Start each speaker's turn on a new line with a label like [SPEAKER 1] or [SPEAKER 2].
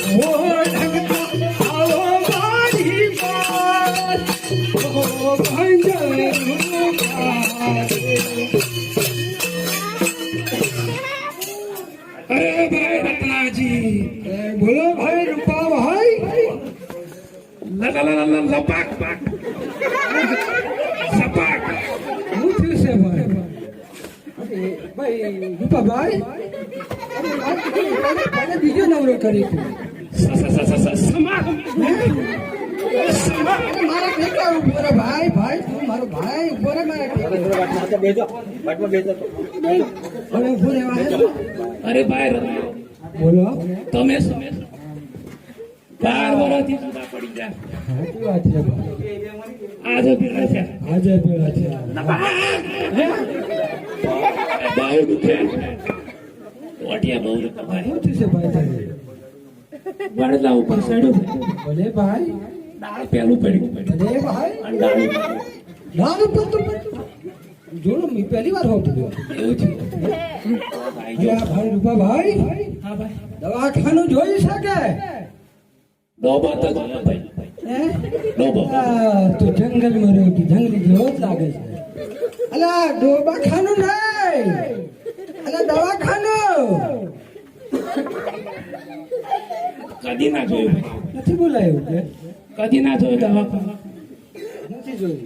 [SPEAKER 1] ઓ ઢગલા આવો મારી વાત ઓ ભંજરું કાઢે અરે ભાઈ રત્નાજી બોલો ભાઈ રૂપા ભાઈ
[SPEAKER 2] લપાક સપાક
[SPEAKER 1] શું થયું છે ભાઈ ભાઈ રૂપા ભાઈ બીજો નવરો કરી મારા ટેકા ઉભો રે ભાઈ ભાઈ તું મારો ભાઈ ઉભો રે મારા ઉભો રહેવા
[SPEAKER 2] અરે ભાઈ
[SPEAKER 1] બોલો
[SPEAKER 2] તમે 12 વર્ષથી જુદા પડી ગયા
[SPEAKER 1] સાચી વાત છે ભાઈ
[SPEAKER 2] આજે ભેળા છે
[SPEAKER 1] આજે પેલા છે
[SPEAKER 2] બહુ દુખે ઓટિયા બહુ દુખે ભાઈ
[SPEAKER 1] શું થયું છે ભાઈ તારે
[SPEAKER 2] વડલા ઉપર ચડ્યો
[SPEAKER 1] ભલે ભાઈ
[SPEAKER 2] દાળ પેલું પડ્યું
[SPEAKER 1] ભલે ભાઈ
[SPEAKER 2] અને દાળ
[SPEAKER 1] નામ ઉપર તો જોડો મેં પહેલી વાર હોતું
[SPEAKER 2] એવું છે
[SPEAKER 1] અરે આ ભાઈ રૂપા ભાઈ
[SPEAKER 2] હા ભાઈ
[SPEAKER 1] દવાખાનું જોઈ શકે
[SPEAKER 2] ડોબા તો જોયા ભાઈ
[SPEAKER 1] હે
[SPEAKER 2] ડોબા
[SPEAKER 1] તો જંગલમાં રહ્યો કે જંગલી જેવો જ લાગે છે અલા દવાખાનું નહીં અલા દવાખાનું
[SPEAKER 2] કદી ના જોયું ભાઈ
[SPEAKER 1] નથી બોલાયું કે
[SPEAKER 2] કદી ના જોયું દવાખાનું
[SPEAKER 1] નથી જોયું